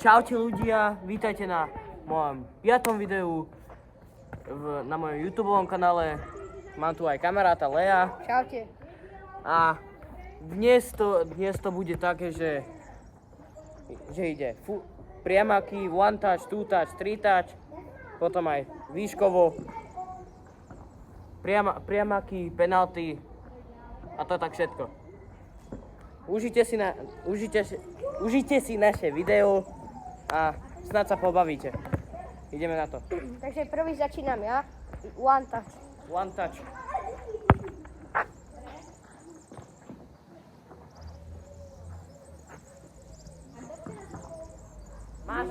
Čaute ľudia, vítajte na mojom 5. videu na mojom YouTubeovom kanále. Mám tu aj kamaráta Lea. Čaute. A dnes to bude také, že ide priamaky, one touch, two touch, three touch, potom aj výškovo, priamaky, penalty a to tak všetko. Užite si naše video a snad sa pobavíte. Ideme na to. Takže prvý začínam ja. One touch. One touch. Máš?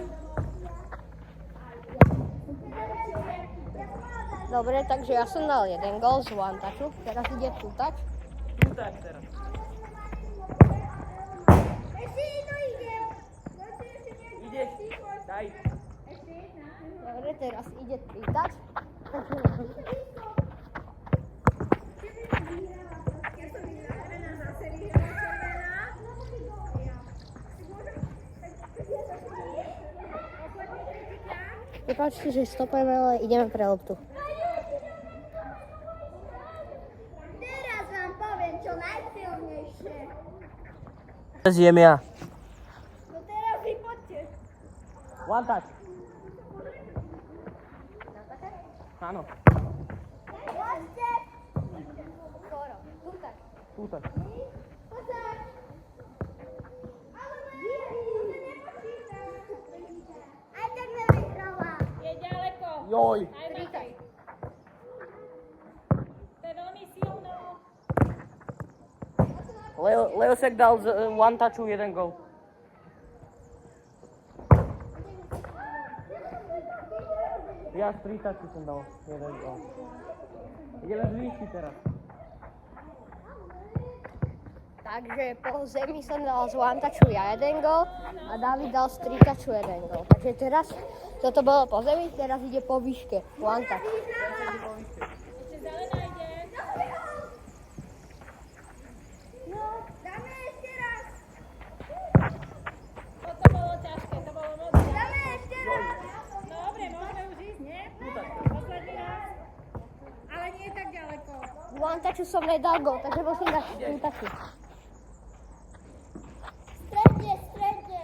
Dobre, takže ja som dal jeden gól z one touchu. Teraz ide two touch. Two touch teraz. Ideš, daj. Dobre, teraz ide three touch. Prepáčte, že stopujeme, ale ideme pre loptu. Teraz vám poviem, čo najsilnejšie. Teraz idem ja. No teraz vy poďte. One touch. Áno. Poďte. Skoro. Two touch. Two touch. Pozor. Ale to nepočíta. Aj tak nevyhrala. Je ďaleko. Joj. Aj Matej. To je veľmi silno. Leosek dal z one touchu jeden gól. Ja z three touchu som dal jeden gól. Ideme z výšky teraz. Takže po zemi som dal z one touchu ja jeden gól a David dal z three touchu jeden gól. Takže teraz toto bolo po zemi, teraz ide po výške. One touch. Ešte zelená ide. No, dáme ešte raz. To bolo ťažké, to bolo moc ťažké. Dáme ešte raz. Dobre, môžeme už ísť, nie? Posledný raz. Ale nie tak ďaleko. Z one touchu som nedal gól, takže musím dať two touchu. Stredne, stredne.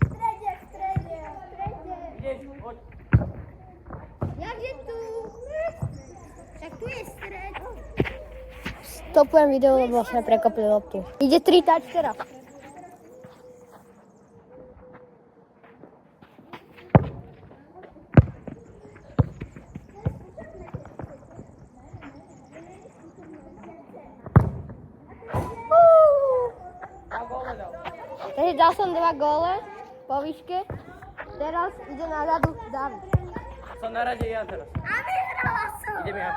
Stredne, stredne, stredne. Ideš, poď. Jak je tu? Tak tu je stred. Stopujem video, lebo sme prekopli loptu. Ide three touch teraz. Dva góle dal. Takže dal som 2 góle po výške. Teraz ide na radu David. Som na rade ja teraz. A vyhrala som. Idem ja.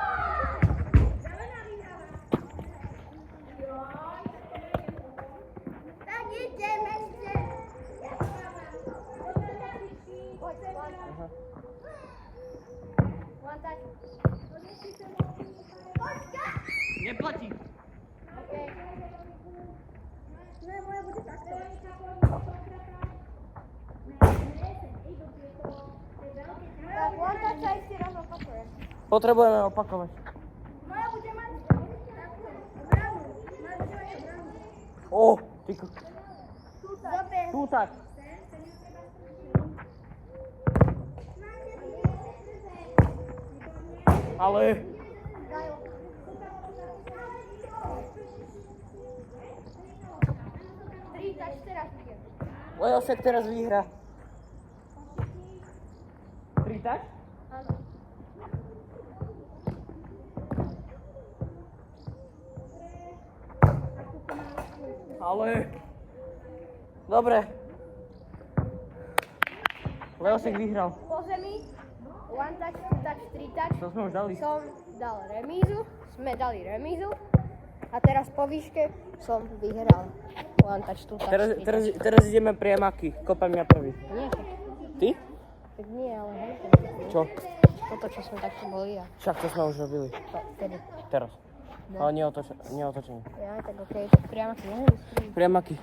Tak ideme ešte. One touch. Počkaj. Neplatí. Ne, moja bude takto. Tak one touch a ešte raz opakujem. Potrebujeme opakovať. Moja bude mať takú bránu. Moja bude mať bránu. Ó, ty Dobre. two touch. Ale Three touch teraz ide. Leosek teraz vyhra. Three touch? Áno. Ale... Dobre. Leosek vyhral. Po zemi, one touch, two touch, three touch. To sme už dali. Som dal remízu, sme dali remízu. A teraz po výške som vyhral. One touch, two touch, three touch. Teraz ideme priamaky. Kopem ja prvý. Nie, Ty? tak nie, ale hej. Čo? Toto, čo sme takto boli a Však to sme už robili. to vtedy. Teraz. Ale neotočenie. Ja, tak okej, tak priamo si nehrali. Priamaky.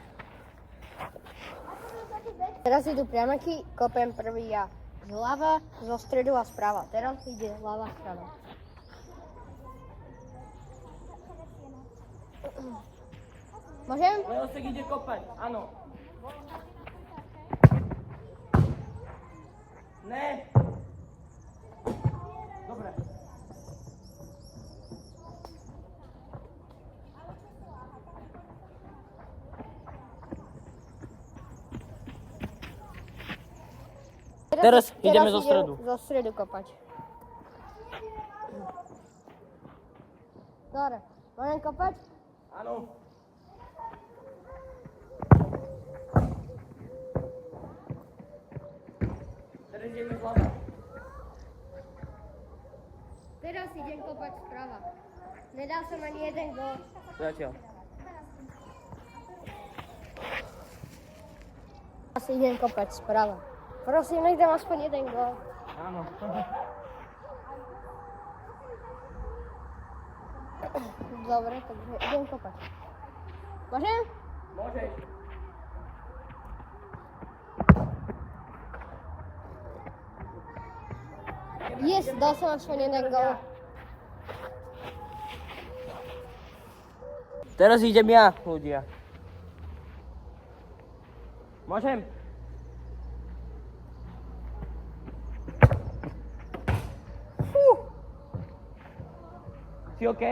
Také veci. Teraz idú priamaky, kopem prvý ja. Zľava, zo stredu a sprava. Teraz ide ľava, sprava. Môžem? Leosek ide kopať, áno. Ne. Dobre. Teraz ideme zo stredu. Zo stredu kopať. Dobre, môžem kopať? Áno. Teraz ideme zľava. Teraz idem kopať sprava. Nedal som ani jeden gól. Zatiaľ. Teraz idem kopať sprava. Prosím, nech dám aspoň jeden gól. Áno. Dobre, takže idem kopať. Môžem? Môžeš. Yes, dal som aspoň jeden gól. Teraz idem ja, ľudia. Môžem? Si OK?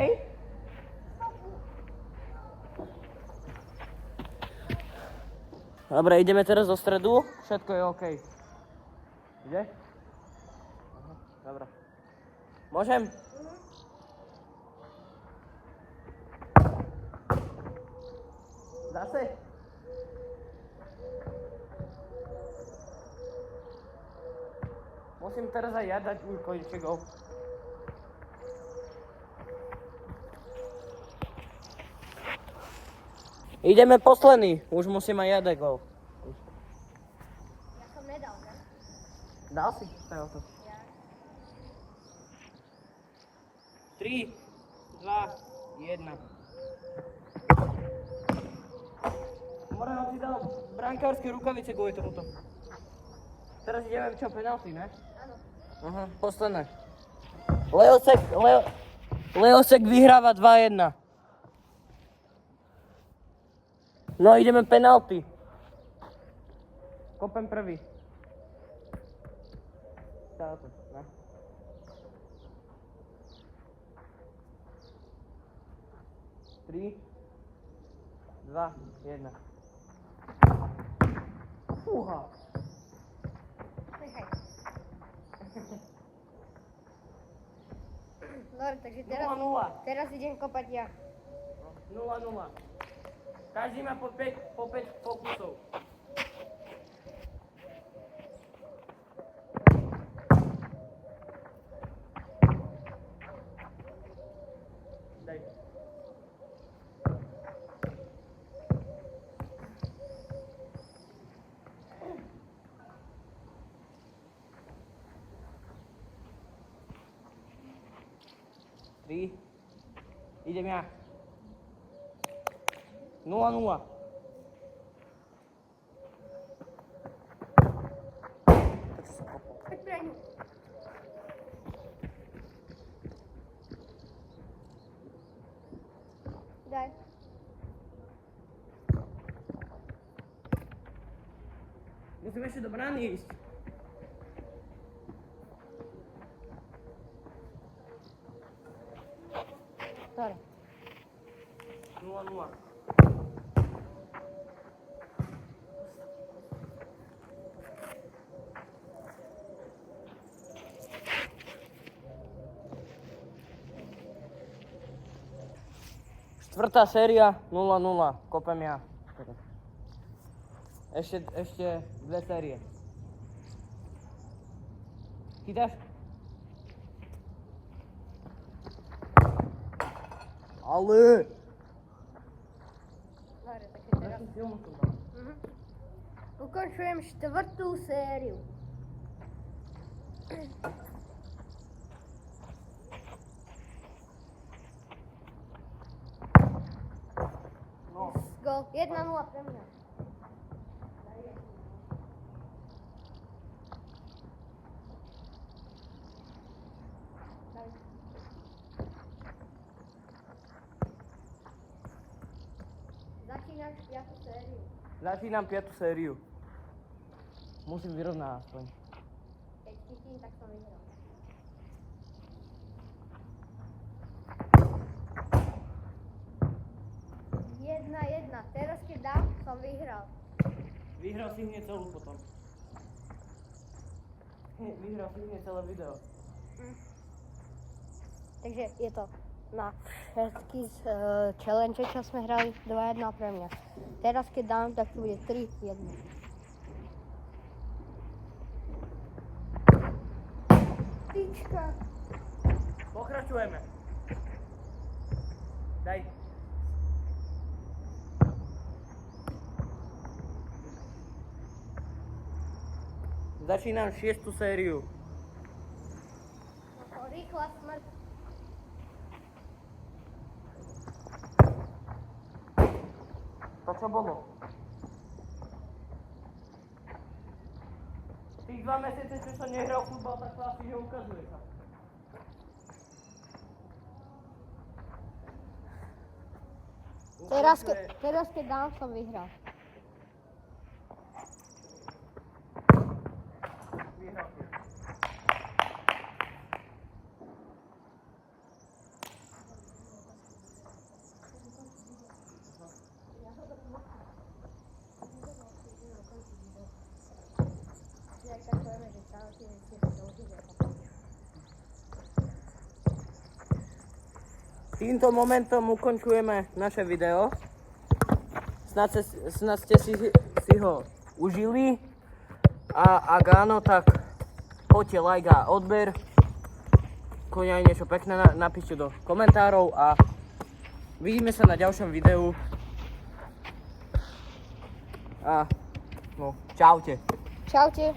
Dobre, ideme teraz do stredu. Všetko je OK. Ide? Aha, dobre. Môžem? Dá sa? Musím teraz aj ja dať konečne gól. Ideme posledný, už musím aj ja dať gól. Ja som nedal, ne? Dal si? To je o to. 3, 2, 1. Moram si dal brankárske rukavice kvôli tomuto. Teraz ideme čo, penalty, ne? Áno. Aha, posledné. Leosek vyhráva 2-1. No, ideme penalty. Kopem prvý. Táto, ne? Tri, 2, 1. Fúha. Nechaj. Dobre, takže teraz, 0-0. teraz idem kopať ja. 0-0. Každý má po 5 pokusov. Daj. Tri. Idem ja. 0-0. Poď pre ňu. Daj. Musím ešte do brány ísť. Dobre. 0-0. Štvrtá séria 0-0. Kopem ja. Ešte dve série. Chytáš? Ale! Dobre, takže teraz. Ukončujem štvrtú sériu. No. Gól. 1-0 pre mňa. 5. sériu. Začínam 5. sériu. Musím vyrovnať aspoň. Keď chytím, tak som vyhral. Jedna. Teraz keď dám, som vyhral. Vyhral si hneď celú potom. Vyhral si hneď celé video. Takže je to na všetky challenge, čo sme hrali, 2-1 pre mňa. Teraz keď dám, tak to bude 3-1. Tyčka. Pokračujeme. Daj. Začínam 6. sériu. Rýchla smrť. To čo bolo? Tých 2 mesiace, čo som nehral futbal, tak to asi neukazuje sa. Teraz keď dám, som vyhral. Vyhral si. Týmto momentom ukončujeme naše video. Snad ste si ho užili. A ak áno, tak hoďte like a odber. Koň aj niečo pekné napíšte do komentárov a vidíme sa na ďalšom videu. A no, čaute. Čaute.